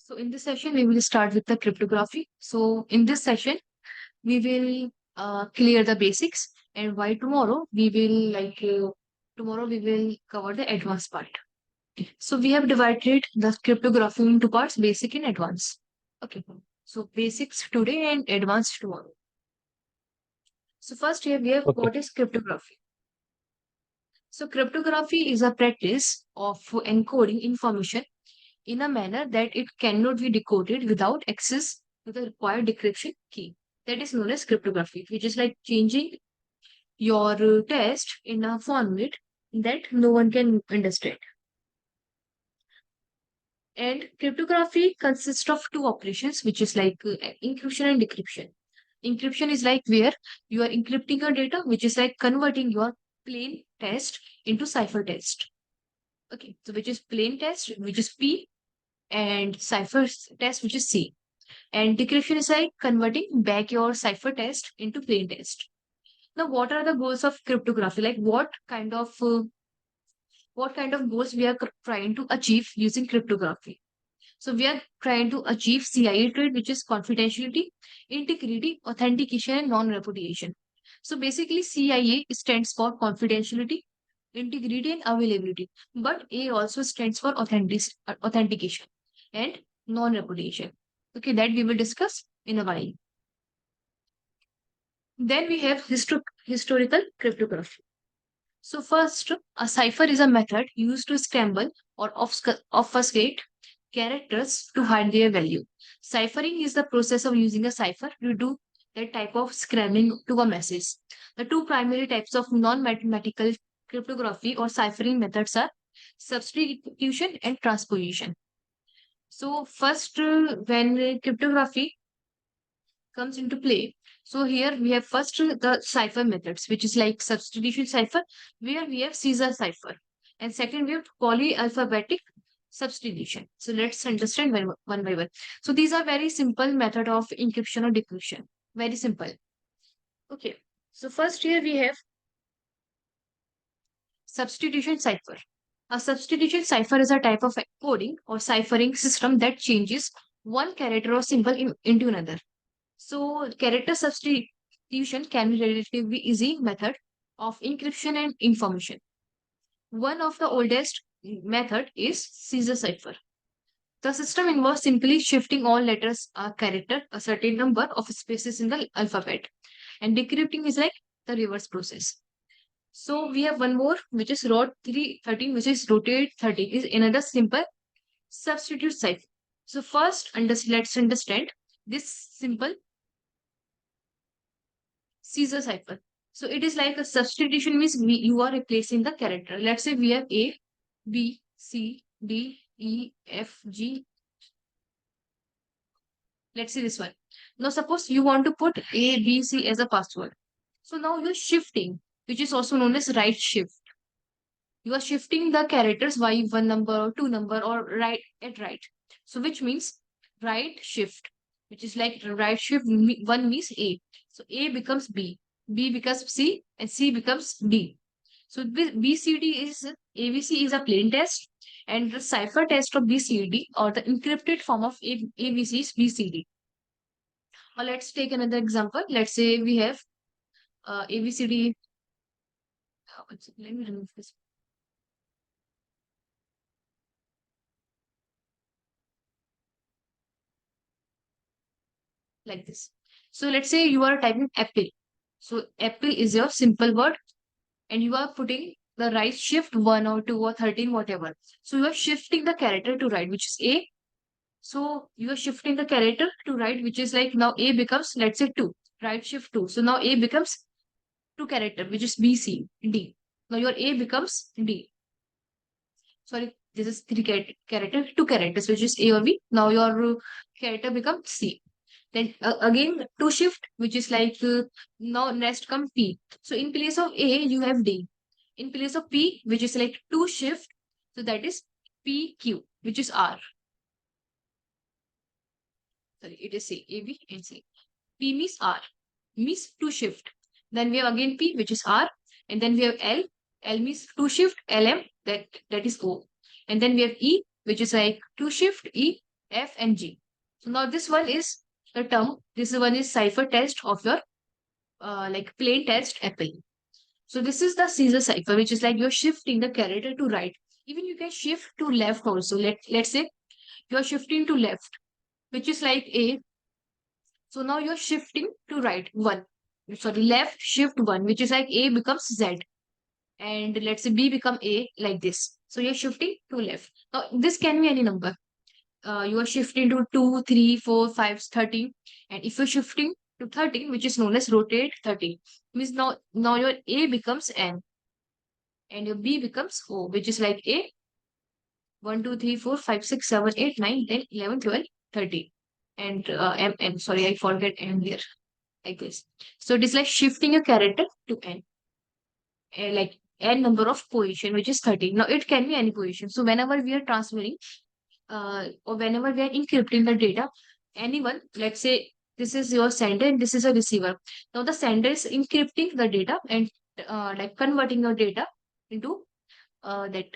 So in this session, we will start with the cryptography. So in this session, we will clear the basics, and why tomorrow we will cover the advanced part. So we have divided the cryptography into parts: basic and advanced. Okay. So basics today and advanced tomorrow. So first here we have Okay. what is cryptography. So cryptography is a practice of encoding information in a manner that it cannot be decoded without access to the required decryption key. That is known as cryptography, which is like changing your text in a format that no one can understand. And cryptography consists of two operations, which is like encryption and decryption. Encryption is like where you are encrypting your data, which is like converting your plain text into cipher text. Okay, so which is plain text, which is P, and cipher text, which is C. And decryption is like converting back your cipher text into plain text. Now, what are the goals of cryptography? Like what kind of goals we are trying to achieve using cryptography? So we are trying to achieve CIE trade, which is confidentiality, integrity, authentication, and non-repudiation. So basically, CIA stands for confidentiality, integrity, and availability. But A also stands for authentication and non-repudiation. Okay, that we will discuss in a while. Then we have historical cryptography. So first, a cipher is a method used to scramble or obfuscate characters to hide their value. Ciphering is the process of using a cipher to do that type of scrambling to a message. The two primary types of non-mathematical cryptography or ciphering methods are substitution and transposition. So first, when cryptography comes into play, so here we have first the cipher methods, which is like substitution cipher, where we have Caesar cipher. And second, we have polyalphabetic substitution. So let's understand one by one. So these are very simple method of encryption or decryption. Very simple. Okay. So first here we have substitution cipher. A substitution cipher is a type of coding or ciphering system that changes one character or symbol into another. So character substitution can be relatively easy method of encryption and information. One of the oldest method is Caesar cipher. The system involves simply shifting all letters or character a certain number of spaces in the alphabet. And decrypting is like the reverse process. So we have one more, which is rot 313, which is rotate 13, is another simple substitute cipher. So first, let's understand this simple Caesar cipher. So it is like a substitution means you are replacing the character. Let's say we have A, B, C, D, E, F, G. Let's see this one. Now suppose you want to put A, B, C as a password. So now you're shifting, which is also known as right shift. You are shifting the characters by one number or two number or right at right. So which means right shift, which is like right shift one means A. So A becomes B, B becomes C, and C becomes D. So BCD is ABC is a plain text, and the cipher test of BCD or the encrypted form of ABC is BCD. Or let's take another example. Let's say we have ABCD. Let me remove this. Like this. So let's say you are typing apple. So apple is your simple word, and you are putting the right shift 1 or 2 or 13, whatever. So you are shifting the character to right, which is A. So you are shifting the character to right, which is like now A becomes, let's say 2, right shift 2. So now A becomes 2 character, which is B, C, D. Now your A becomes D. Sorry, this is 3 character, 2 characters, which is A or B. Now your character becomes C. Then again, two shift, which is like now next come P. So in place of A, you have D. In place of P, which is like two shift, so that is PQ, which is R. Sorry, it is C, A, B, and C. P means R, means two shift. Then we have again P, which is R, and then we have L. L means two shift, LM, that is O. And then we have E, which is like two shift, E. F, and G. So now this one is the term. This one is cipher test of your like plain text apple. So this is the Caesar cipher, which is like you're shifting the character to right. Even you can shift to left also. Let's say you're shifting to left, which is like A. So now you're shifting to right one. Sorry, left shift one, which is like A becomes Z. And let's say B become A like this. So you're shifting to left. Now this can be any number. You are shifting to 2, 3, 4, 5, 30. And if you're shifting to 30, which is known as rotate 30, means now your A becomes N and your B becomes O, which is like A 1, 2, 3, 4, 5, 6, 7, 8, 9, 10, 11, 12, 30. And M, sorry, I forget M here, like this. So it is like shifting a character to N, like N number of position, which is 30. Now it can be any position. So whenever we are transferring, or whenever we are encrypting the data, anyone, let's say this is your sender and this is a receiver. Now the sender is encrypting the data and like converting your data into that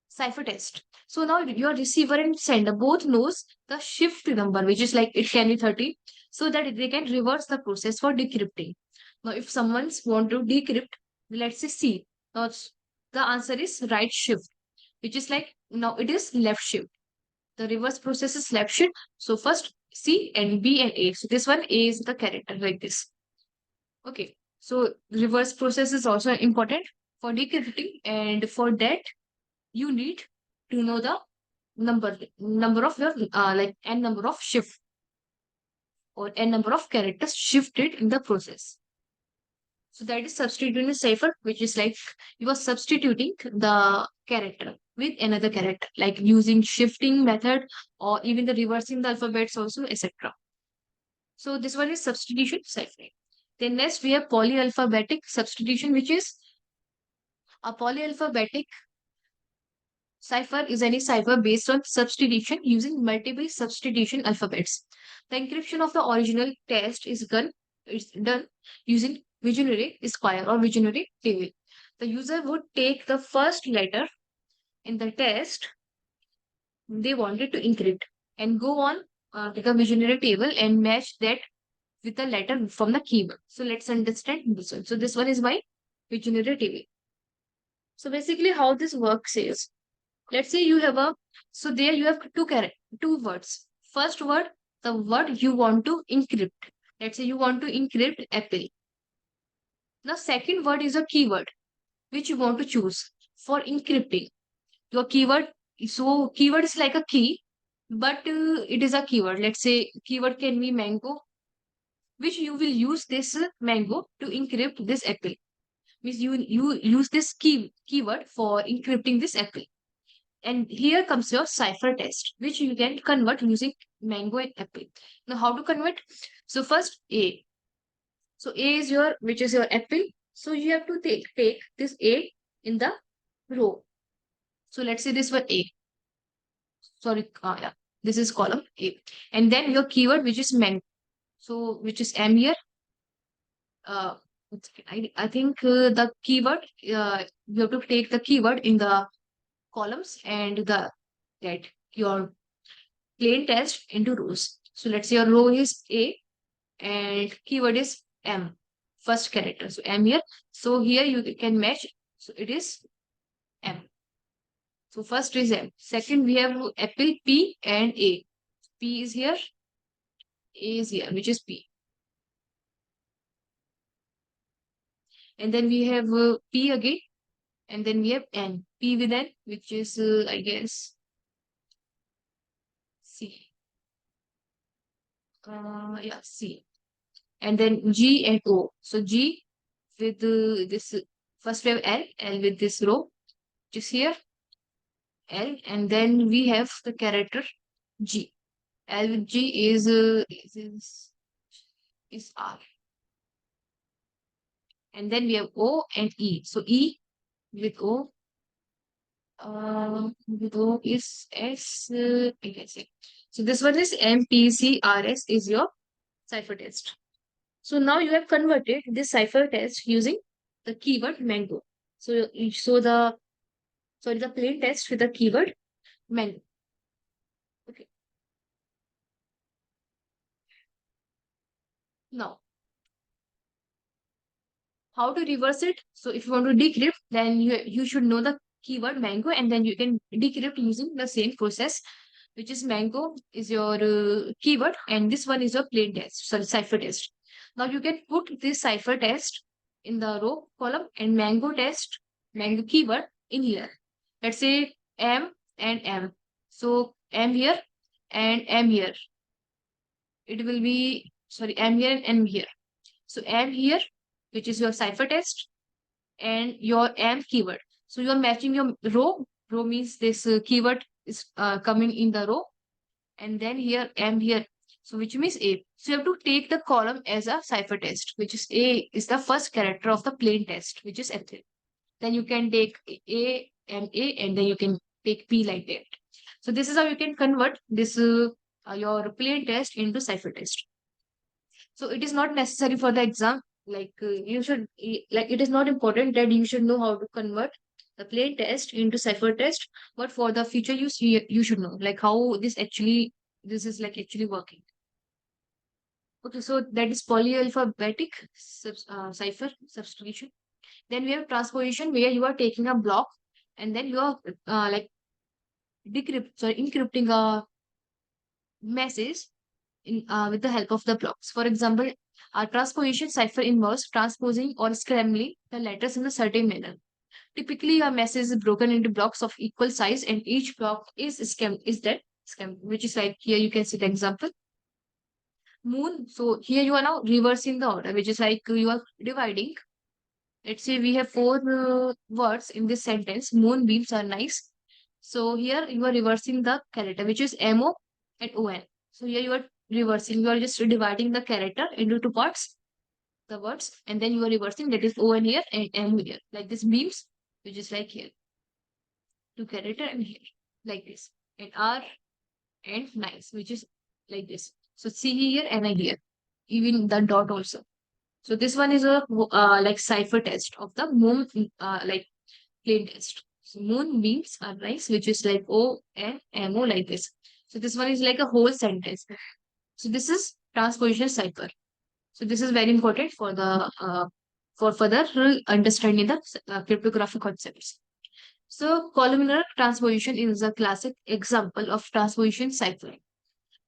cipher test. So now your receiver and sender both knows the shift number, which is like it can be 30, so that they can reverse the process for decrypting. Now, if someone's want to decrypt, let's say C. Now the answer is right shift, which is like now it is left shift. The reverse process is left shift. So first C and B and A. So this one A is the character like this. Okay. So reverse process is also important for decrypting, and for that you need to know the number of your like n number of shift or n number of characters shifted in the process. So that is substituting a cipher, which is like you are substituting the character with another character, like using shifting method or even the reversing the alphabets also, etc. So this one is substitution cipher. Then next we have polyalphabetic substitution, which is a polyalphabetic cipher is any cipher based on substitution using multiple substitution alphabets. The encryption of the original text is done using visionary square or visionary table. The user would take the first letter in the test they wanted to encrypt and go on to the visionary table and match that with the letter from the keyboard. So let's understand this one. So this one is my visionary table. So basically how this works is, let's say you have so there you have two words. First word, the word you want to encrypt. Let's say you want to encrypt apple. The second word is a keyword which you want to choose for encrypting. Your keyword, so keyword is like a key, but it is a keyword. Let's say keyword can be mango, which you will use this mango to encrypt this apple. Means you use this keyword for encrypting this apple. And here comes your cipher test, which you can convert using mango and apple. Now, how to convert? So first A. So A is your, which is your apple. So you have to take this A in the row. So let's say this one A. Sorry, yeah, this is column A. And then your keyword, which is mango. So which is M here. Uh, I think the keyword, you have to take the keyword in the columns and the that your plain text into rows. So let's say your row is A and keyword is M, first character. So M here. So here you can match. So it is M. So first is M. Second we have apple, P and A. P is here, A is here, which is P. And then we have P again. And then we have N. P with N, which is, I guess, C. Yeah, C. And then G and O. So G with this, first we have L with this row, which is here, L. And then we have the character G. L with G is R. And then we have O and E. So E with O is S, I guess. So this one is MPCRS is your cipher test. So now you have converted this cipher test using the keyword mango. So the plain text with the keyword mango. Okay. Now, how to reverse it? So if you want to decrypt, then you should know the keyword mango, and then you can decrypt using the same process, which is mango is your keyword, and this one is your plain text, sorry, cipher test. Now you can put this cipher test in the row column and mango keyword in here. Let's say M and M. So M here and M here. It will be, sorry, M here and M here. So M here, which is your cipher test, and your M keyword. So you are matching your row. Row means this keyword is coming in the row, and then here M here. So which means A. So you have to take the column as a cipher test, which is A is the first character of the plain test, which is ethyl. Then you can take A, and then you can take P like that. So this is how you can convert this your plain test into cipher test. So it is not necessary for the exam. Like you should like it is not important that you should know how to convert the plain test into cipher test, but for the future use, you should know like how this is like actually working. Okay, so that is polyalphabetic cipher substitution. Then we have transposition where you are taking a block and then you are like encrypting a message with the help of the blocks. For example, a transposition cipher involves transposing or scrambling the letters in a certain manner. Typically, a message is broken into blocks of equal size, and each block is scam, which is like here you can see the example. Moon. So here you are now reversing the order, which is like you are dividing. Let's say we have four words in this sentence. Moonbeams are nice. So here you are reversing the character, which is MO and ON. So here you are reversing. You are just dividing the character into two parts, the words, and then you are reversing. That is ON here and M here, like this beams, which is like here, two character and here, like this, and R and nice, which is like this. So C here and I here, even the dot also. So this one is a like cipher test of the moon, like plain test. So moonbeams are nice, which is like O and M O like this. So this one is like a whole sentence. So this is transposition cipher. So this is very important for further understanding the cryptographic concepts. So columnar transposition is a classic example of transposition cipher.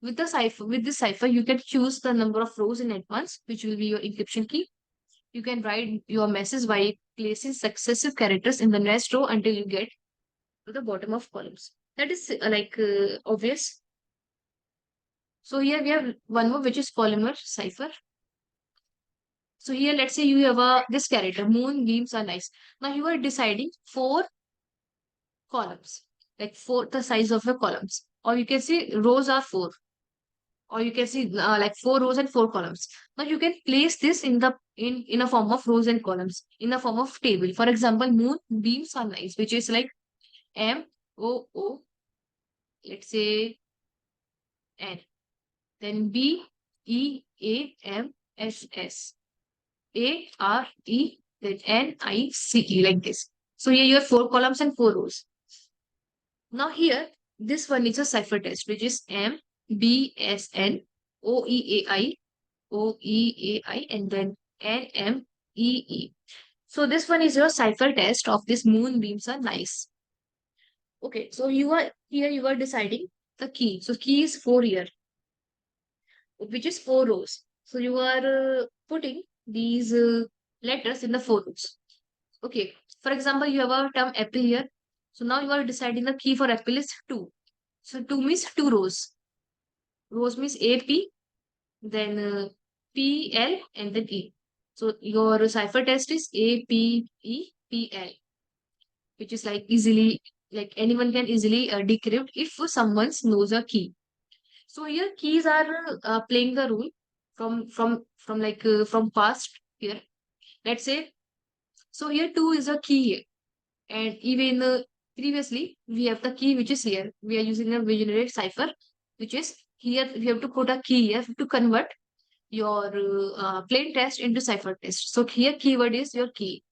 With this cipher, you can choose the number of rows in advance, which will be your encryption key. You can write your message by placing successive characters in the next row until you get to the bottom of columns. That is obvious. So here we have one more, which is columnar cipher. So here, let's say you have this character, moonbeams are nice. Now you are deciding four columns, like four the size of the columns, or you can see rows are four, or you can see like four rows and four columns. Now you can place this in a form of rows and columns in a form of table. For example, moonbeams are nice, which is like MOO, let's say N, then BEAMSSARE, then NICE, like this. So here you have four columns and four rows. Now here, this one is a cipher test, which is MBSNOEAI, and then NMEE. So this one is your cipher test of this moonbeams are nice. Okay, so you are deciding the key. So key is 4 here, which is 4 rows. So you are putting these letters in the 4 rows. Okay, for example, you have a term apple here. So now you are deciding the key for apple is 2. So 2 means 2 rows. Rows means AP, then PL, and then E. So your cipher test is APEPL, which is like easily, like anyone can easily decrypt if someone knows a key. So here keys are playing the role from past here. Let's say, so here 2 is a key here. And even previously we have the key which is here. We are using a visionary cipher, which is here we have to put a key here to convert your plain text into cipher text. So here keyword is your key.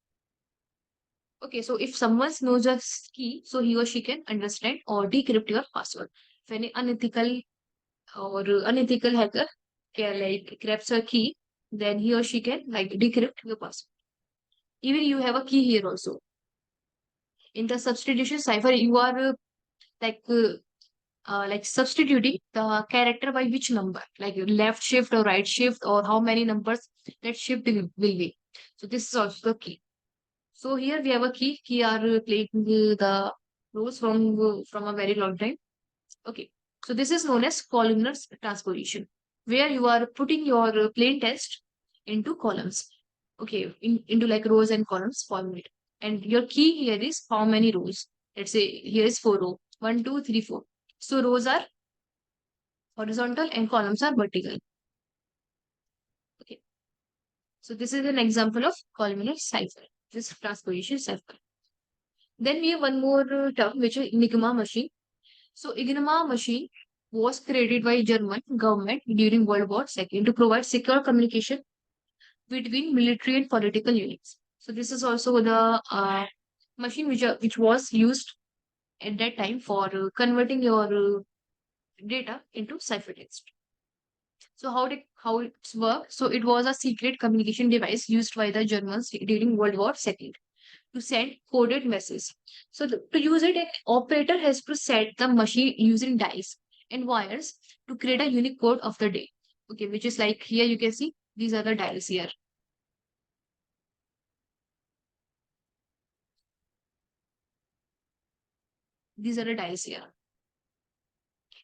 Okay, so if someone knows a key, so he or she can understand or decrypt your password. If any unethical hacker can like grabs your key, then he or she can like decrypt your password. Even you have a key here also. In the substitution cipher, you are like substituting the character by which number, like left shift or right shift, or how many numbers that shift will be. So this is also the key. So here we have a key. Key are playing the roles from a very long time. Okay. So this is known as columnar transposition, where you are putting your plain text into columns. Okay, into like rows and columns format. And your key here is how many rows. Let's say here is 4 row. 1, 2, 3, 4. So rows are horizontal and columns are vertical. Okay. So this is an example of columnar cipher. This transposition cipher. Then we have one more term, which is Enigma machine. So Enigma machine was created by German government during World War II to provide secure communication between military and political units. So this is also the machine which was used at that time for converting your data into ciphertext. So how it's work? So it was a secret communication device used by the Germans during World War II to send coded messages. So to use it, an operator has to set the machine using dice and wires to create a unique code of the day. Okay, which is like here you can see these are the dials here. These are the dials here.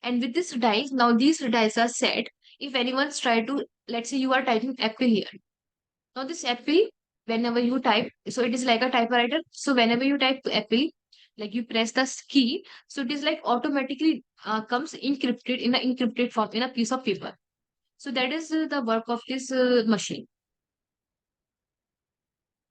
And with this dice, now these dice are set. If anyone's try to, let's say you are typing apple here. Now this apple, whenever you type, so it is like a typewriter. So whenever you type apple, like you press the key, so it is like automatically comes encrypted in an encrypted form in a piece of paper. So that is the work of this machine.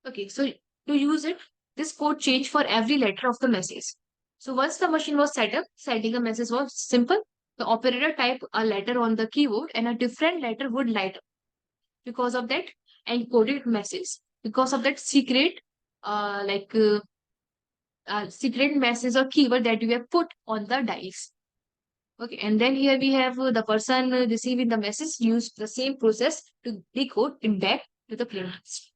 Okay, so to use it, this code changed for every letter of the message. So once the machine was set up, sending a message was simple. The operator typed a letter on the keyboard and a different letter would light up because of that encoded message, because of that secret, secret message or keyword that you have put on the dice. Okay, and then here we have the person receiving the message used the same process to decode it back to the plain text.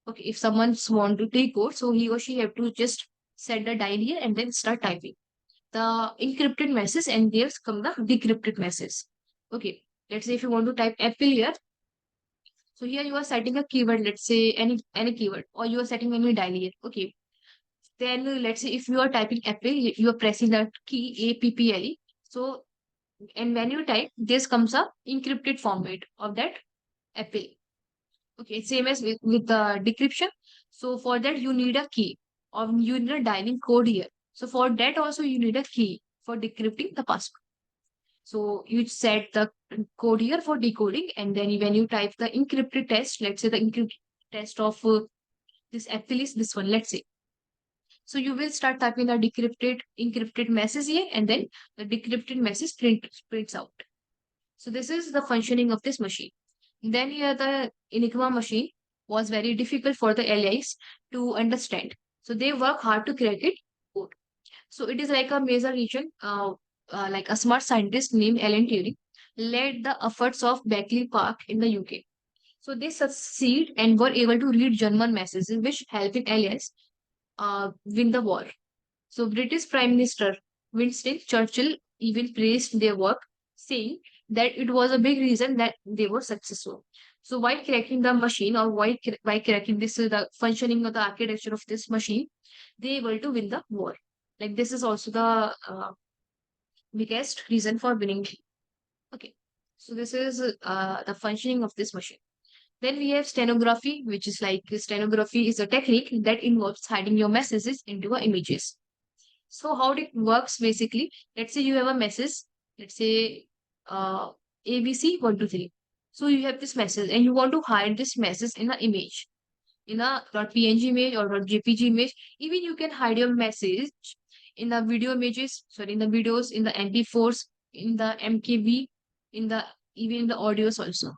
Okay, if someone's want to decode, so he or she have to just set the dial here and then start typing the encrypted message, and there's come the decrypted message. Okay, let's say if you want to type apple here, so here you are setting a keyword, let's say any keyword, or you are setting any dial here. Okay, then let's say if you are typing apple, you are pressing that key APPLE. So and when you type, this comes a encrypted format of that apple. Okay, same as with the decryption. So for that you need a key, or you need a dialing code here. So for that also you need a key for decrypting the password. So you set the code here for decoding, and then when you type the encrypted test, let's say the encrypted test of this apple is this one, let's say. So you will start typing the encrypted message here, and then the decrypted message prints out. So this is the functioning of this machine. Then here the Enigma machine was very difficult for the allies to understand. So they work hard to crack it code. So it is like a major region, like a smart scientist named Alan Turing led the efforts of Beckley Park in the UK. So they succeed and were able to read German messages, which helped allies win the war. So British Prime Minister Winston Churchill even praised their work, saying that it was a big reason that they were successful. So while cracking the machine, or while cracking this the functioning of the architecture of this machine, they were able to win the war. Like this is also the biggest reason for winning. Okay, so this is the functioning of this machine. Then we have stenography, which is like stenography is a technique that involves hiding your messages into images. So how it works basically, let's say you have a message, let's say ABC123. So you have this message and you want to hide this message in an image, in a .png image or .jpg image. Even you can hide your message in the video images, sorry, in the videos, in the MP4s, in the MKV, in the even in the audios also,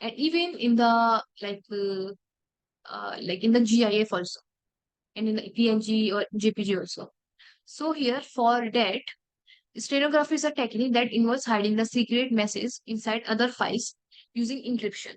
and even in the like in the GIF also, and in the PNG or JPG also. So here for that, stenography is a technique that involves hiding the secret message inside other files using encryption.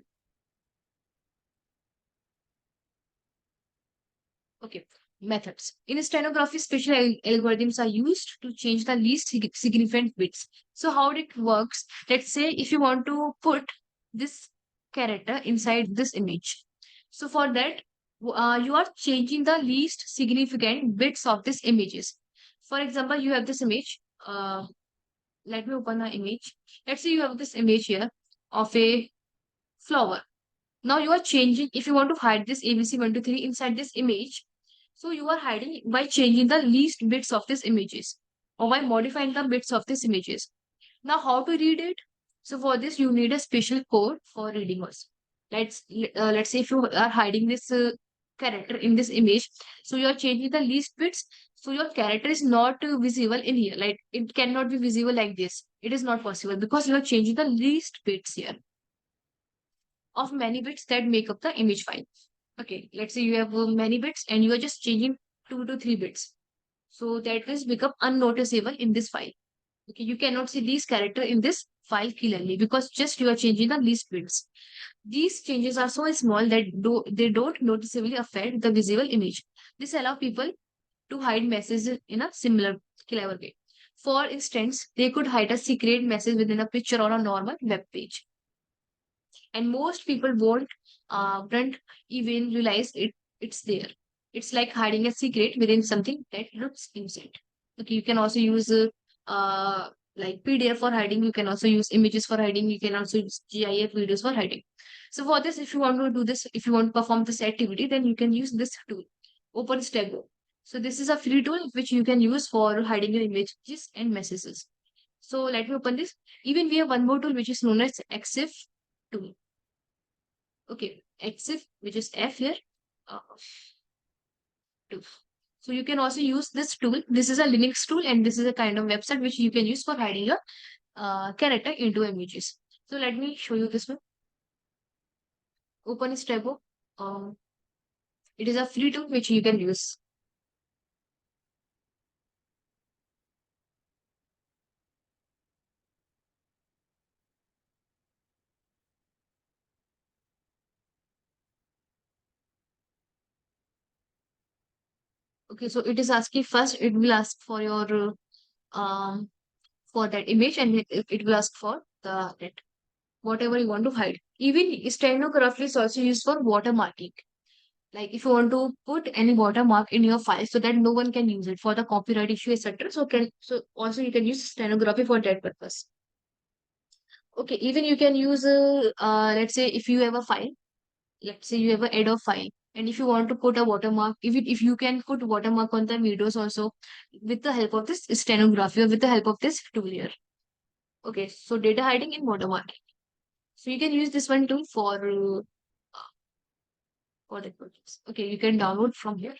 Okay, methods. In stenography, special algorithms are used to change the least significant bits. So how it works, let's say if you want to put this character inside this image. So for that, you are changing the least significant bits of this images. For example, you have this image. Let me open the image. Let's say you have this image here of a flower. Now you are changing, if you want to hide this ABC123 inside this image, so you are hiding by changing the least bits of these images or by modifying the bits of these images. Now how to read it? So for this you need a special code for reading us. Let's say if you are hiding this character in this image, so you are changing the least bits, so your character is not visible in here. Like it cannot be visible like this. It is not possible because you are changing the least bits here of many bits that make up the image file. Okay, let's say you have many bits and you are just changing 2 to 3 bits. So that will become unnoticeable in this file. Okay, you cannot see these character in this file clearly because just you are changing the least bits. These changes are so small that they don't noticeably affect the visible image. This allows people to hide messages in a similar clever way. For instance, they could hide a secret message within a picture on a normal web page, and most people won't even realize it's there. It's like hiding a secret within something that looks innocent. Okay, you can also use like PDF for hiding. You can also use images for hiding. You can also use GIF videos for hiding. So for this, if you want to do this, if you want to perform this activity, then you can use this tool, OpenStago. So this is a free tool which you can use for hiding your images and messages. So let me open this. Even we have one more tool which is known as EXIF tool. Okay, EXIF, which is F here, uh, tool. So you can also use this tool. This is a Linux tool, and this is a kind of website which you can use for hiding your character into images. So let me show you this one. Open Stabo. It is a free tool which you can use. Okay, so it is asking first. It will ask for your for that image, and it will ask for the that whatever you want to hide. Even stenography is also used for watermarking. Like if you want to put any watermark in your file so that no one can use it for the copyright issue, etc. So also you can use stenography for that purpose. Okay, even you can use let's say if you have a file, let's say you have a head of file, and if you want to put a watermark, if you can put watermark on the videos also with the help of this stenography or with the help of this tool here. Okay, so data hiding and watermarking. So you can use this one tool for that purpose. Okay, you can download from here.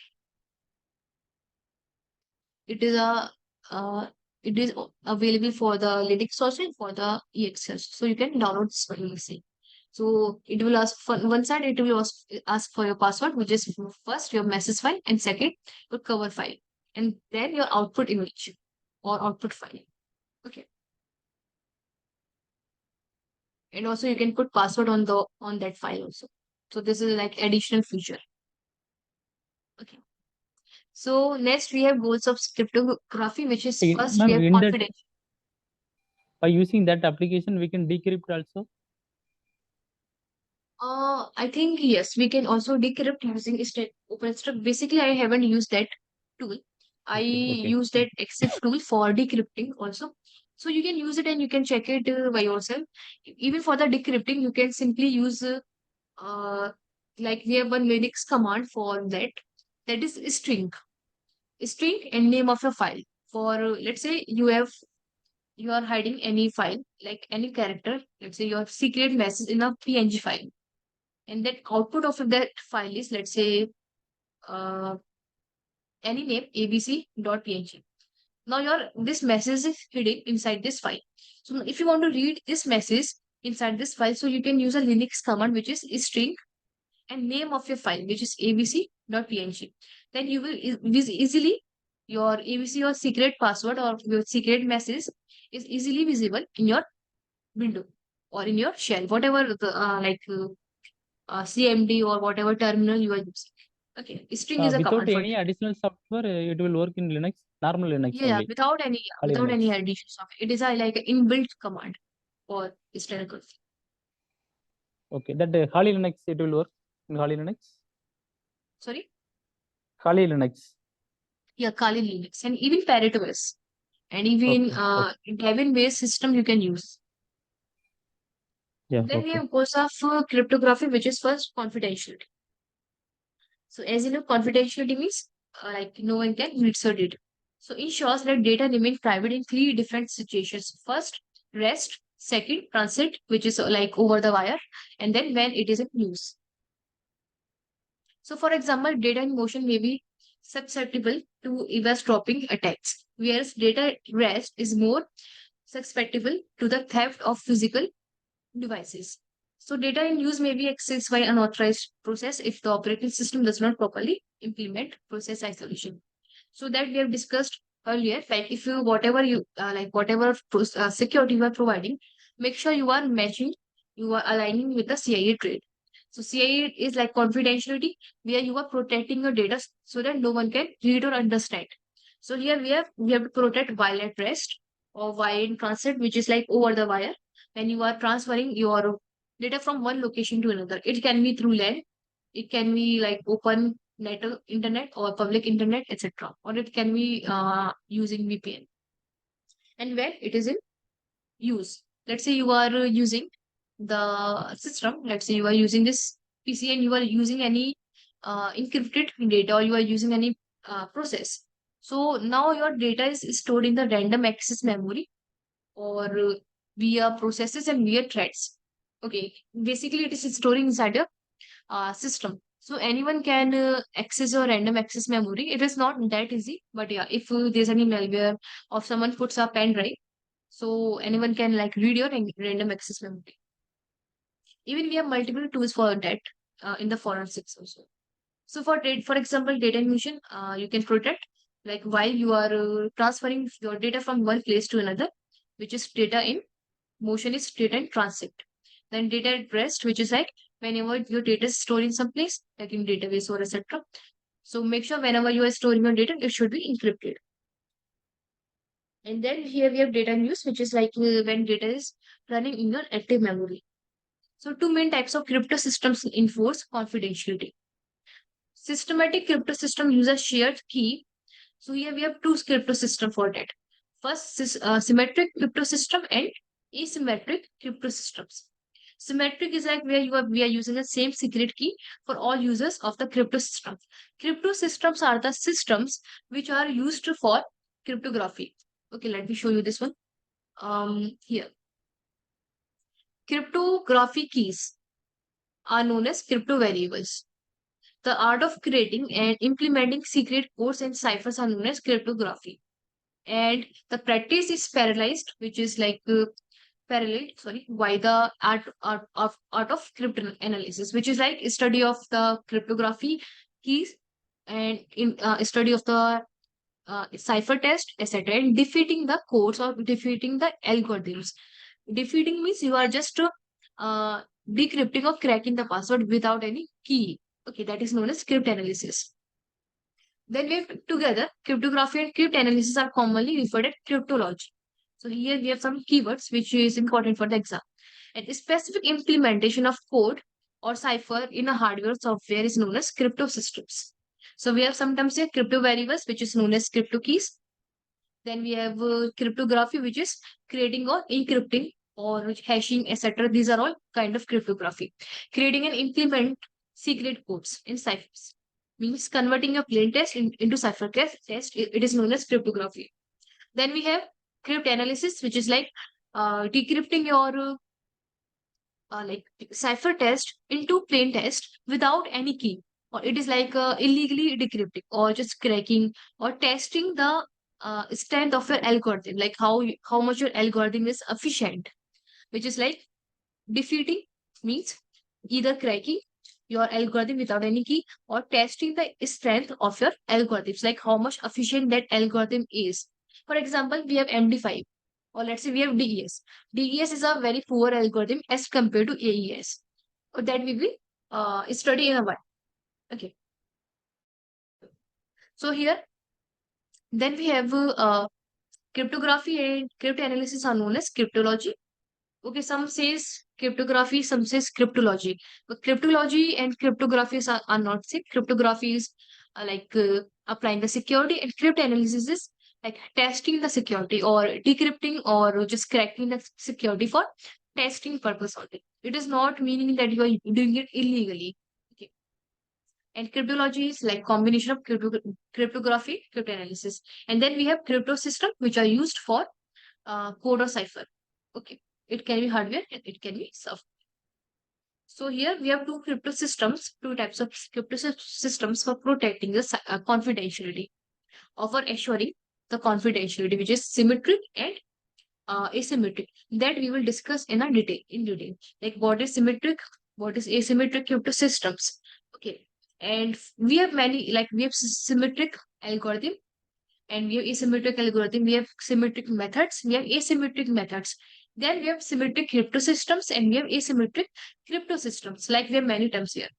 It is a uh, it is available for the Linux also and for the EXS. So you can download this one easily. So it will ask for one side, it will ask for your password, which is first your message file, and second your cover file, and then your output image or output file. Okay. And also you can put password on that file also. So this is like additional feature. Okay. So next we have goals of cryptography, which is first we Ma'am, have in that confidence. by using that application we can decrypt also. I think yes, we can also decrypt using OpenStruct. Basically, I haven't used that tool. I Okay. use that EXIF tool for decrypting also. So you can use it and you can check it by yourself. Even for the decrypting, you can simply use uh like we have one Linux command for that. That is string and name of your file. For let's say you are hiding any file like any character. Let's say your secret message in a PNG file, and that output of that file is, let's say, uh, any name abc.png. Now your this message is hidden inside this file. So if you want to read this message inside this file, so you can use a Linux command which is string and name of your file which is abc.png. Then you will easily your abc or secret password or your secret message is easily visible in your window or in your shell, whatever the CMD or whatever terminal you are using. Okay, string is a Without command for any data. additional software, it will work in Linux, normal Linux Yeah, only, Kali without any Linux. additions of it is a like an inbuilt command for stenography. Okay, that Kali Linux, it will work in Kali Linux. Sorry? Kali Linux. Yeah, Kali Linux and even Pareto-based and even Okay, okay, Debian-based system you can use. yeah, Then we okay, have course of cryptography, which is first confidentiality. So as you know, confidentiality means like no one can read your data. So ensures that data remain private in three different situations. First, rest. Second, transit, which is like over the wire, and then when it is in use. So for example, data in motion may be susceptible to eavesdropping attacks, whereas data at rest is more susceptible to the theft of physical devices. So data in use may be accessed by unauthorized process if the operating system does not properly implement process isolation. So that we have discussed earlier, like if you whatever you like whatever security you are providing, make sure you are matching, you are aligning with the CIA trade. So CIA is like confidentiality, where you are protecting your data so that no one can read or understand. So here we have to protect while at rest or while in transit, which is like over the wire when you are transferring your data from one location to another. It can be through LAN, it can be like open net internet or public internet, etc. Or it can be using VPN. And when it is in use, let's say you are using the system, let's say you are using this PC and you are using any encrypted data or you are using any process. So now your data is stored in the random access memory or via processes and via threads. Okay, basically it is storing inside a system. So anyone can access your random access memory. It is not that easy, but yeah, if there's any malware or someone puts a pen drive, so anyone can like read your random access memory. Even we have multiple tools for that in the forensics also. So for example, data in motion, you can protect like while you are transferring your data from one place to another, which is data in motion is data in transit. Then data at rest, which is like whenever your data is stored in some place, like in database or etc. So make sure whenever you are storing your data, it should be encrypted. And then here we have data in use, which is like when data is running in your active memory. So two main types of crypto systems enforce confidentiality. Systematic crypto system use a shared key. So here we have two crypto system for that. First, symmetric crypto system and asymmetric crypto systems. Symmetric is like where we are using the same secret key for all users of the crypto system. Crypto systems are the systems which are used for cryptography. Okay, let me show you this one. Here, cryptography keys are known as crypto variables. The art of creating and implementing secret codes and ciphers are known as cryptography. And the practice is paralyzed, which is like paralleled, sorry, by the art of cryptanalysis, which is like study of the cryptography keys and in study of the cipher test, etc., and defeating the codes or defeating the algorithms. Defeating means you are just decrypting or cracking the password without any key. Okay, that is known as cryptanalysis. Then we have together cryptography and cryptanalysis are commonly referred as cryptology. So here we have some keywords which is important for the exam. And specific implementation of code or cipher in a hardware or software is known as crypto systems. So we have sometimes say crypto variables, which is known as crypto keys. Then we have cryptography, which is creating or encrypting or hashing, etc. These are all kind of cryptography. Creating and implement secret codes in ciphers means converting a plain text into cipher test. It is known as cryptography. Then we have cryptanalysis, which is like decrypting your like cipher test into plain text without any key, or it is like illegally decrypting or just cracking or testing the strength of your algorithm, like how much your algorithm is efficient, which is like defeating means either cracking your algorithm without any key or testing the strength of your algorithms, like how much efficient that algorithm is. For example, we have MD5 or let's say we have DES. DES is a very poor algorithm as compared to AES. That we will study in a while. Okay. So here, then we have cryptography and cryptanalysis are known as cryptology. Okay, some says cryptography, some says cryptology. But cryptology and cryptography are not same. Cryptography is applying the security, and cryptanalysis is like testing the security or decrypting or just cracking the security for testing purpose only. It is not meaning that you are doing it illegally. Okay. And cryptology is like combination of cryptography, cryptanalysis. And then we have crypto system, which are used for code or cipher. Okay. It can be hardware and it can be software. So here we have two crypto systems, two types of crypto systems for protecting the confidentiality or for assuring the confidentiality, which is symmetric and asymmetric. That we will discuss in detail. Like what is symmetric, what is asymmetric crypto systems. Okay. And we have many, like we have symmetric algorithm and we have asymmetric algorithm, we have symmetric methods, we have asymmetric methods. Then we have symmetric crypto systems and we have asymmetric crypto systems. Like we have many terms here.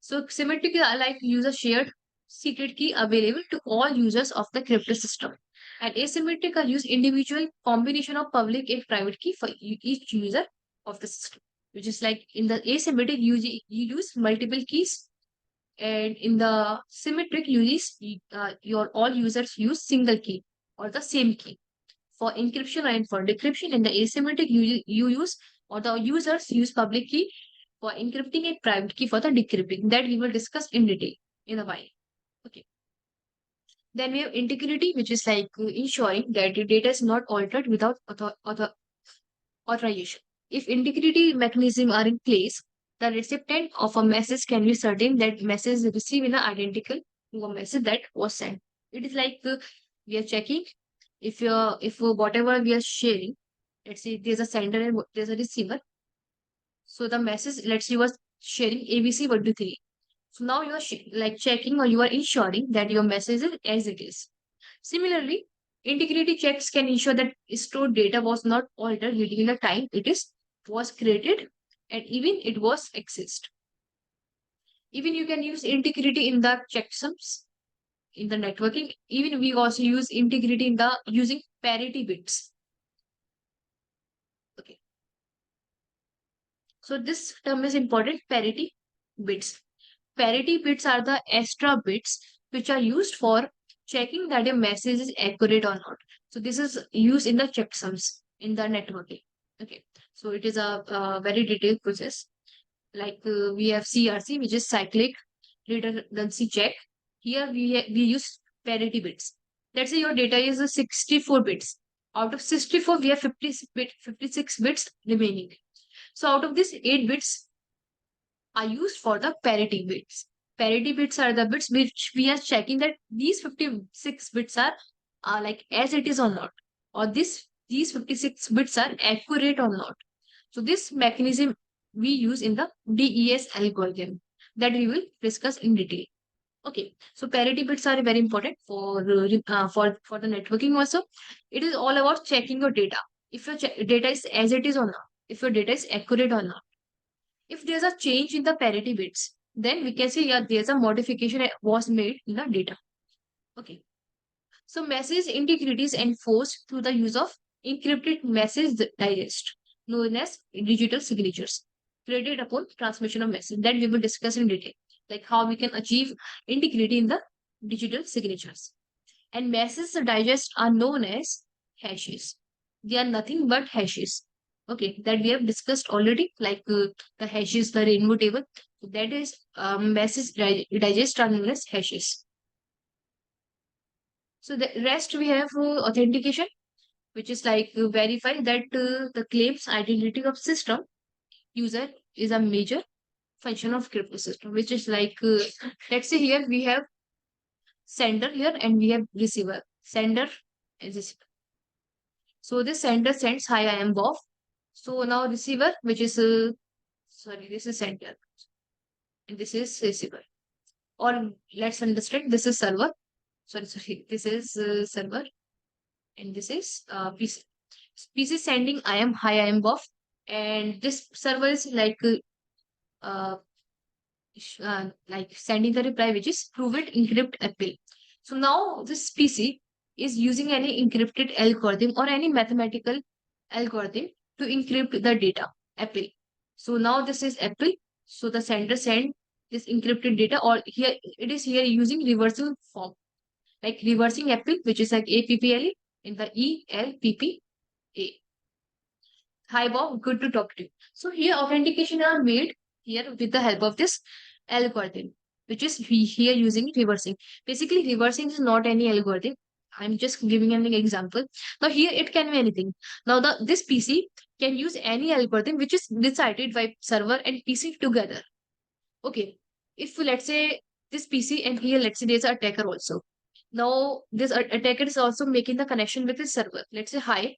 So symmetric are like user shared secret key available to all users of the crypto system. And asymmetric are use individual combination of public and private key for each user of the system. Which is like in the asymmetric you use multiple keys, and in the symmetric your all users use single key or the same key for encryption and for decryption. In the asymmetric you use or the users use public key for encrypting and private key for the decrypting. That we will discuss in detail in a while. Okay. Then we have integrity, which is like ensuring that the data is not altered without authorization. If integrity mechanisms are in place, the recipient of a message can be certain that message is received in an identical to a message that was sent. It is like we are checking if whatever we are sharing, let's say there's a sender and there's a receiver. So the message, let's say, was sharing ABC 1 to 3. So now you are like checking or you are ensuring that your message is as it is. Similarly, integrity checks can ensure that stored data was not altered during the time it is was created and even it was accessed. Even you can use integrity in the checksums in the networking. Even we also use integrity in the using parity bits. Okay. So this term is important, parity bits. Parity bits are the extra bits which are used for checking that a message is accurate or not. So this is used in the checksums in the networking. Okay. So it is a very detailed process. Like we have CRC, which is cyclic redundancy check. Here we use parity bits. Let's say your data is 64 bits. Out of 64, we have 56 bits remaining. So out of this, 8 bits are used for the parity bits. Parity bits are the bits which we are checking that these 56 bits are like as it is or not, or these 56 bits are accurate or not. So this mechanism we use in the DES algorithm that we will discuss in detail. Okay, so parity bits are very important for the networking also. It is all about checking your data. If your data is as it is or not, if your data is accurate or not. If there's a change in the parity bits, then we can say, yeah, there's a modification was made in the data. Okay. So message integrity is enforced through the use of encrypted message digest, known as digital signatures, created upon transmission of message. That we will discuss in detail, like how we can achieve integrity in the digital signatures. And message digest are known as hashes. They are nothing but hashes. Okay, that we have discussed already, like the hashes, the rainbow table. That is message digest are known as hashes. So the rest we have authentication, which is like verify that the claims identity of system user is a major function of crypto system, which is like let's say here we have sender here and we have receiver. Sender and receiver. So this sender sends, hi, I am Bob. So now receiver, which is, sorry, this is sender and this is receiver. Or let's understand, this is server. Sorry, this is server and this is PC. PC sending, I am, hi, I am Bob. And this server is like, uh, like sending the reply, which is prove it, encrypt, appeal. So now this PC is using any encrypted algorithm or any mathematical algorithm to encrypt the data, appeal. So now this is appeal. So the sender send this encrypted data, or here it is here using reversal form, like reversing appeal, which is like APPLE in the ELPPA. Hi Bob, good to talk to you. So here authentication are made here with the help of this algorithm, which is we here using reversing. Basically, reversing is not any algorithm. I'm just giving an example. Now here it can be anything. Now this PC can use any algorithm which is decided by server and PC together. Okay. If let's say this PC and here let's say there's an attacker also. Now this attacker is also making the connection with the server. Let's say hi,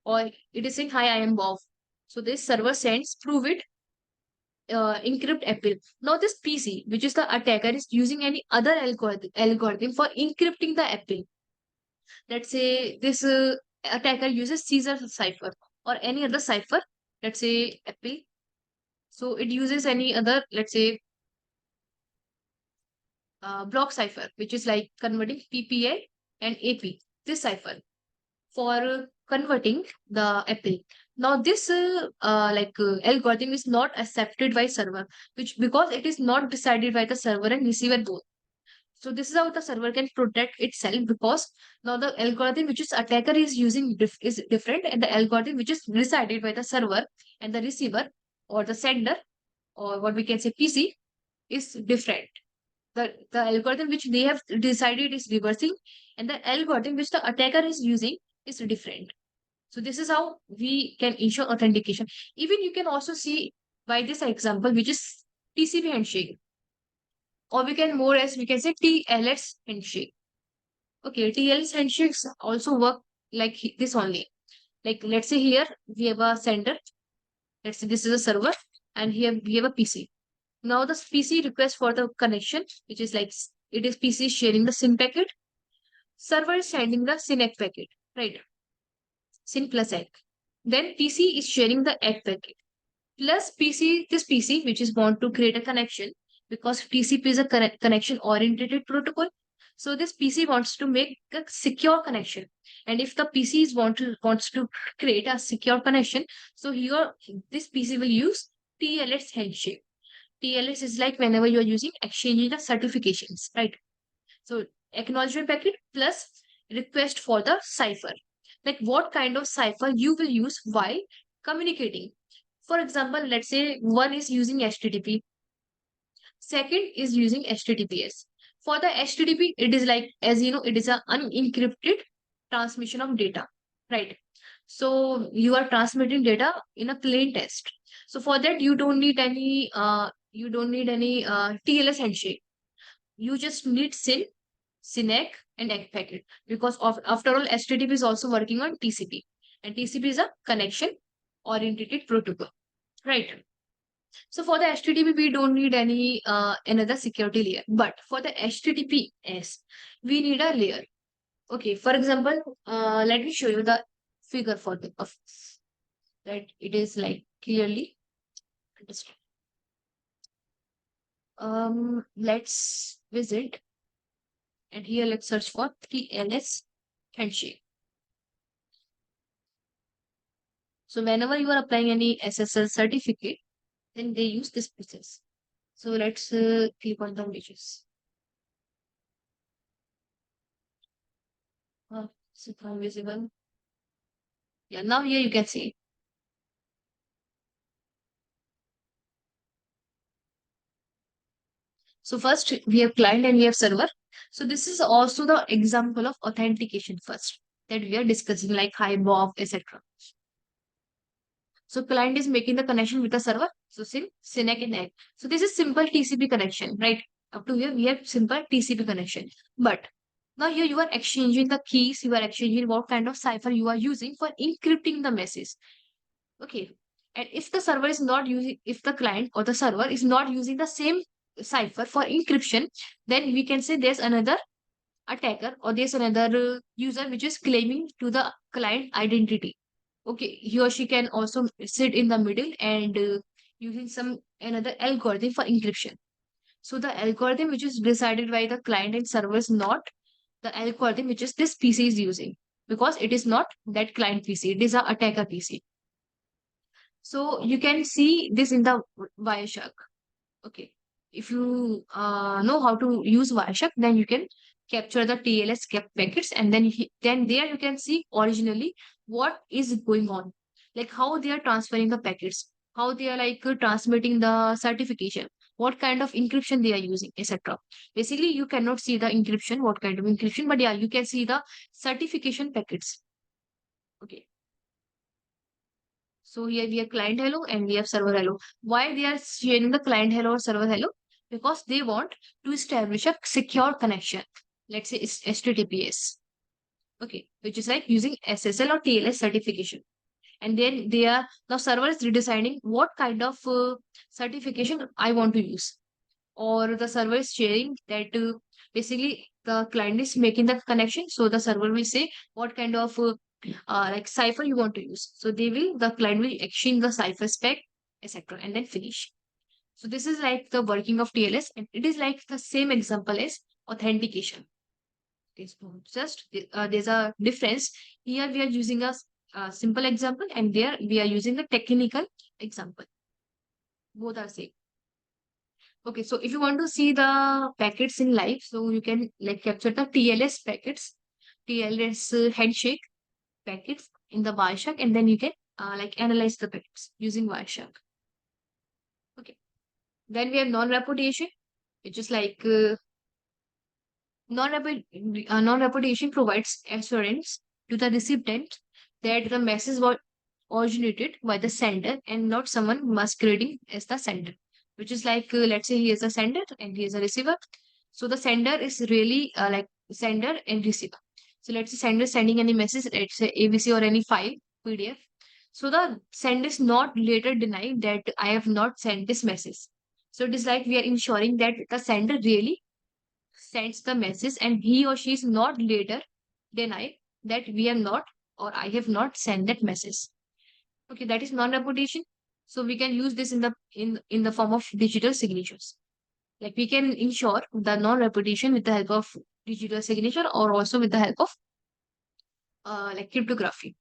or it is saying hi, I am Bob. So this server sends prove it, encrypt appeal. Now this PC, which is the attacker, is using any other algorithm for encrypting the appeal. Let's say this attacker uses Caesar cipher or any other cipher. Let's say appeal. So it uses any other, let's say block cipher, which is like converting PPA and AP. This cipher for converting the appeal. Now this algorithm is not accepted by server, which because it is not decided by the server and receiver both. So this is how the server can protect itself, because now the algorithm which is attacker is using is different, and the algorithm which is decided by the server and the receiver or the sender, or what we can say PC, is different. The algorithm which they have decided is reversing, and the algorithm which the attacker is using is different. So this is how we can ensure authentication. Even you can also see by this example, which is TCP handshake, or we can more as we can say TLS handshake. Okay, TLS handshakes also work like this only. Like let's say here we have a sender. Let's say this is a server, and here we have a PC. Now the PC request for the connection, which is like it is PC sharing the SYN packet. Server is sending the SYN packet, right? SYN plus egg. Then PC is sharing the egg packet. Plus this PC, which is want to create a connection, because TCP is a connection oriented protocol. So this PC wants to make a secure connection. And if the PC wants to create a secure connection, so here this PC will use TLS handshake. TLS is like whenever you are using exchanging the certifications, right? So acknowledgement packet plus request for the cipher. Like what kind of cipher you will use while communicating. For example, let's say one is using HTTP, second is using HTTPS. For the HTTP, it is like, as you know, it is an unencrypted transmission of data, right? So you are transmitting data in a plain text. So for that, you don't need any TLS handshake. You just need SYN, SYNEC, and egg packet, because after all, HTTP is also working on TCP, and TCP is a connection oriented protocol, right? So for the HTTP, we don't need any another security layer, but for the HTTPS, we need a layer. Okay, for example, let me show you the figure for the of that it is like clearly understood. Let's visit, and here let's search for TLS handshake. So whenever you are applying any SSL certificate, then they use this process. So let's click on the images. So it's not visible. Yeah, now here you can see. So first we have client and we have server. So this is also the example of authentication first that we are discussing, like hi, Bob, etc. So client is making the connection with the server. So SYNEC and egg. So this is simple TCP connection, right? Up to here we have simple TCP connection. But now here you are exchanging the keys, you are exchanging what kind of cipher you are using for encrypting the message. Okay. And if the server is not using, if the client or the server is not using the same cipher for encryption, then we can say there's another attacker or there's another user which is claiming to the client identity. Okay, he or she can also sit in the middle and using some another algorithm for encryption. So the algorithm which is decided by the client and server is not the algorithm which is this PC is using, because it is not that client PC, it is a attacker PC. So you can see this in the Wireshark. Okay. If you know how to use Wireshark, then you can capture the TLS packets, and then there you can see originally what is going on, like how they are transferring the packets, how they are like transmitting the certification, what kind of encryption they are using, etc. Basically, you cannot see the encryption, what kind of encryption, but yeah, you can see the certification packets. Okay. So here we have client hello and we have server hello. Why they are sharing the client hello or server hello? Because they want to establish a secure connection. Let's say it's HTTPS. Okay, which is like using SSL or TLS certification. And then they are now server is redesigning what kind of certification I want to use. Or the server is sharing that basically the client is making the connection. So the server will say what kind of like cipher you want to use. So the client will exchange the cipher spec, etc. and then finish. So this is like the working of TLS, and it is like the same example as authentication. Okay, so just there's a difference. Here we are using a simple example, and there we are using a technical example. Both are same. Okay, so if you want to see the packets in live, so you can like capture the TLS packets, TLS handshake packets in the Wireshark, and then you can like analyze the packets using Wireshark. Okay, then we have non-repudiation, which is like non-repudiation provides assurance to the recipient that the message was originated by the sender and not someone masquerading as the sender, which is like let's say he is a sender and he is a receiver. So the sender is really like sender and receiver. So let's say sender is sending any message, let's say ABC or any file PDF. So the sender is not later denied that I have not sent this message. So it is like we are ensuring that the sender really sends the message and he or she is not later denied that we have not or I have not sent that message. Okay, that is non-repudiation. So we can use this in the form of digital signatures. Like we can ensure the non-repudiation with the help of digital signature or also with the help of like cryptography,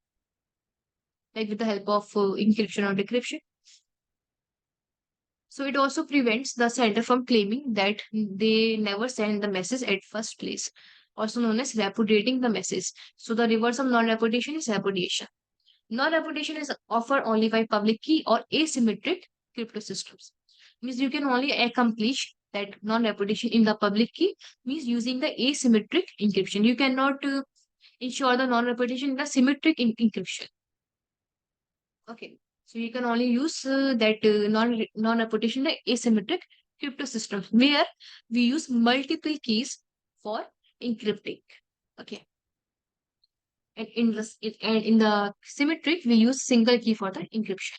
like with the help of encryption or decryption. So it also prevents the sender from claiming that they never sent the message at first place, also known as repudiating the message. So the reverse of non-repudiation is repudiation. Non-repudiation is offered only by public key or asymmetric crypto systems. Means you can only accomplish that non-repudiation in the public key, means using the asymmetric encryption. You cannot ensure the non-repudiation in the symmetric encryption. Okay, so you can only use that non-repudiation the asymmetric crypto systems where we use multiple keys for encrypting. Okay, and in the symmetric we use single key for the encryption.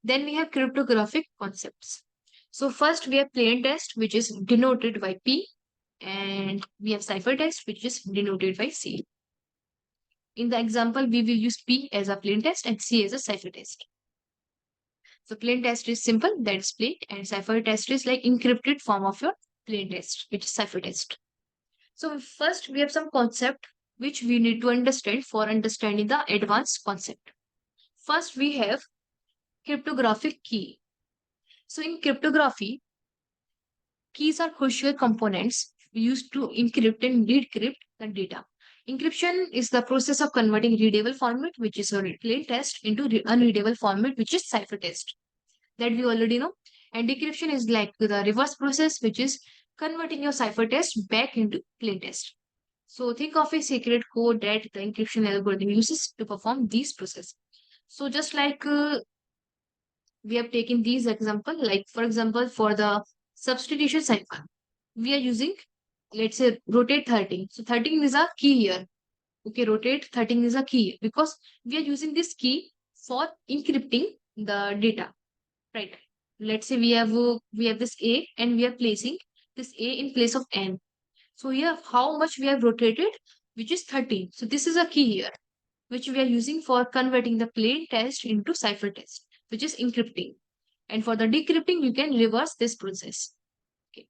Then we have cryptographic concepts. So first we have plain text, which is denoted by P, and we have ciphertext, which is denoted by C. In the example, we will use P as a plain text and C as a ciphertext. So plain text is simple, that is plain, and ciphertext is like encrypted form of your plain text, which is ciphertext. So first we have some concept which we need to understand for understanding the advanced concept. First we have cryptographic key. So in cryptography, keys are crucial components used to encrypt and decrypt the data. Encryption is the process of converting readable format, which is a plain text, into unreadable format, which is ciphertext. That we already know. And decryption is like the reverse process, which is converting your ciphertext back into plain text. So think of a secret code that the encryption algorithm uses to perform these processes. So just like we have taken these example, like for example, for the substitution cipher, we are using, let's say, rotate 13. So 13 is a key here. Okay, rotate 13 is a key because we are using this key for encrypting the data, right? Let's say we have this A and we are placing this A in place of N. So here, how much we have rotated, which is 13. So this is a key here, which we are using for converting the plain text into ciphertext, which is encrypting. And for the decrypting, you can reverse this process. Okay.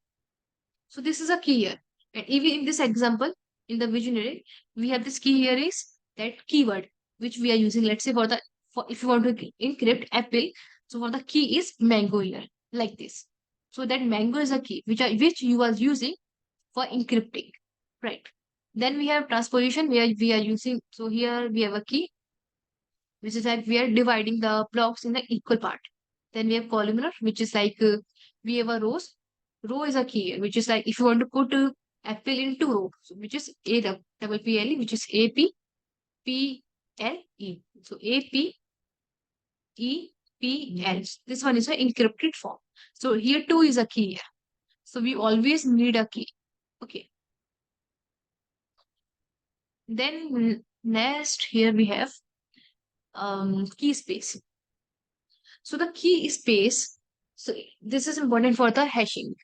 So this is a key here. And even in this example, in the visionary, we have this key here is that keyword which we are using. Let's say for if you want to encrypt apple, so for the key is mango here, like this. So that mango is a key which you are using for encrypting, right? Then we have transposition where we are using. So here we have a key which is like we are dividing the blocks in the equal part. Then we have columnar, which is like we have a rows. Row is a key, which is like if you want to put apple into row, so which is double P L E, which is A P P L E. So A P E P L. This one is an encrypted form. So here two is a key. So we always need a key. Okay. Then next here we have key space. So the key space, so this is important for the hashing.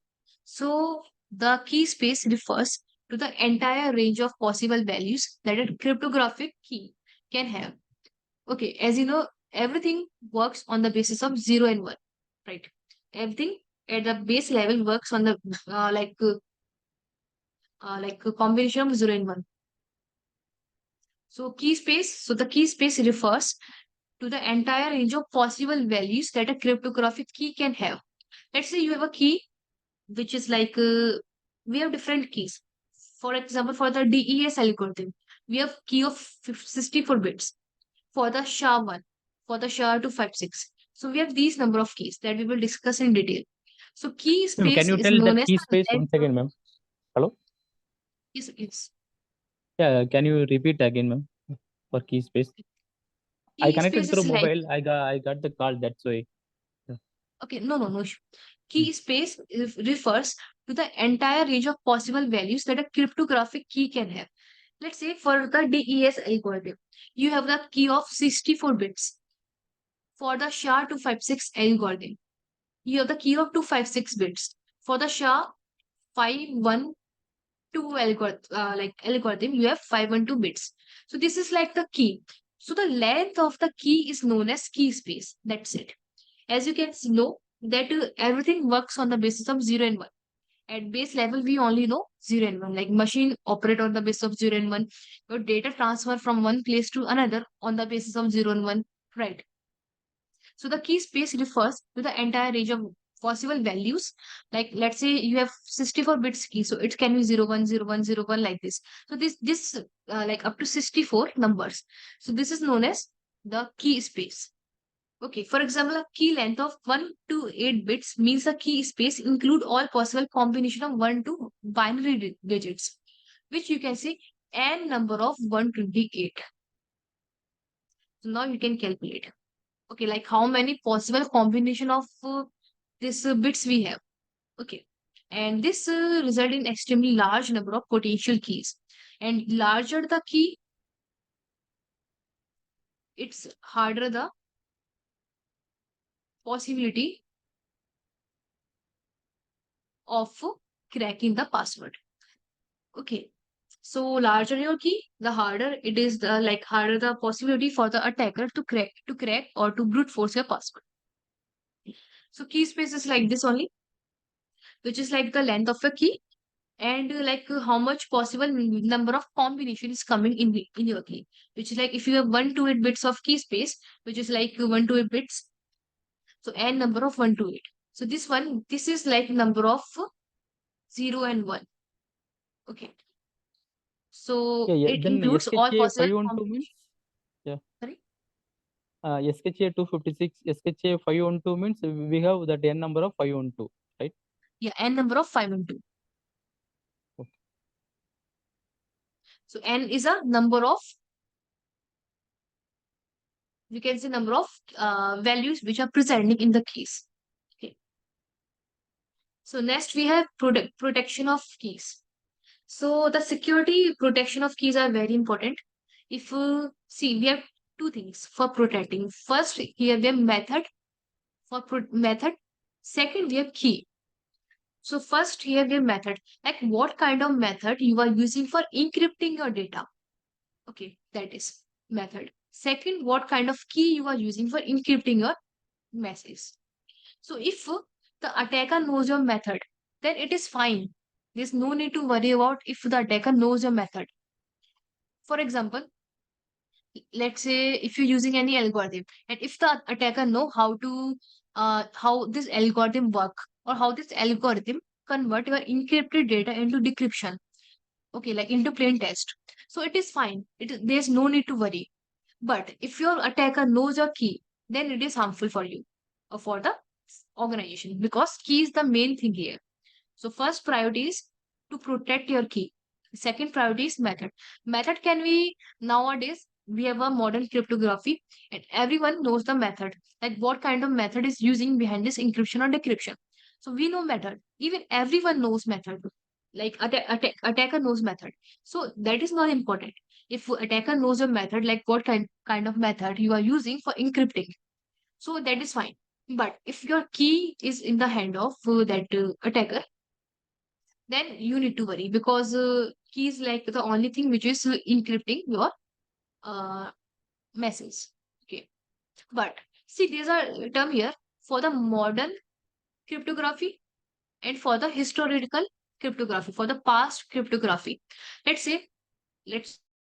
So the key space refers to the entire range of possible values that a cryptographic key can have. Okay, as you know, everything works on the basis of 0 and 1, right? Everything at the base level works on the like a combination of 0 and 1. So the key space refers to the entire range of possible values that a cryptographic key can have. Let's say you have a key which is like we have different keys. For example, for the DES algorithm, we have key of 64 bits. For the SHA-1, for the SHA-256. So we have these number of keys that we will discuss in detail. So key Ma'am, can space you is tell that known as key the space length once of again, ma'am? Hello? yes. Yeah, can you repeat again, ma'am, for key space? I Key connected space through is like mobile. I got the call. That's why. Yeah. okay, no. Hmm. Key space refers to the entire range of possible values that a cryptographic key can have. Let's say for the DES algorithm, you have the key of 64 bits. For the SHA-256 algorithm, you have the key of 256 bits. For the SHA-512 algorithm, you have 512 bits. So this is like the key. So the length of the key is known as key space. That's it. As you can know that everything works on the basis of 0 and 1. At base level, we only know 0 and 1. Like machine operate on the basis of 0 and 1. Your data transfer from one place to another on the basis of 0 and 1. Right. So the key space refers to the entire range of possible values. Like let's say you have 64 bits key, so it can be 0 1 0 1 0 1 like this. So this like up to 64 numbers. So this is known as the key space. Okay, for example, a key length of 1 to 8 bits means a key space include all possible combination of 1 to binary digits, which you can say n number of 128. So now you can calculate. Okay, like how many possible combination of this bits we have. Okay, and this result in extremely large number of potential keys. And larger the key, it's harder the possibility of cracking the password. Okay, so larger your key, the harder it is the like harder the possibility for the attacker to crack or to brute force your password. So key space is like this only, which is like the length of a key and how much possible number of combination is coming in your key, which is like if you have 1 to 8 bits of key space, which is like 1 to 8 bits, so n number of 1 to 8. So this is like number of 0 and 1. Okay, Yeah, so yeah. it Then includes all SKCA possible 512 means, combinations. yeah. Sorry. SKCA 256, SKCA 512 means we have that n number of 512, right? Yeah, n number of 5 and 2. Okay. So n is a number of, you can say number of values which are presenting in the keys. Okay. So next we have protection of keys. So the security protection of keys are very important. If see, we have two things for protecting. First, here we have method for method. Second, we have key. So first, here we have method. Like what kind of method you are using for encrypting your data. Okay, that is method. Second, what kind of key you are using for encrypting your message. So if the attacker knows your method, then it is fine. There's no need to worry about if the attacker knows your method. For example, let's say if you're using any algorithm, and if the attacker know how this algorithm work, or how this algorithm convert your encrypted data into decryption, okay, like into plain text, so it is fine. There's no need to worry. But if your attacker knows your key, then it is harmful for you or for the organization, because key is the main thing here. So first priority is to protect your key. Second priority is method. Method can be, nowadays we have a modern cryptography and everyone knows the method, like what kind of method is using behind this encryption or decryption. So we know method. Even everyone knows method. Like attacker knows method. So that is not important. If attacker knows your method, like what kind of method you are using for encrypting, so that is fine. But if your key is in the hand of that attacker, then you need to worry, because key is like the only thing which is encrypting your uh, message. Okay. But see, there's a term here for the modern cryptography and for the historical cryptography, for the past cryptography. Let's say, let's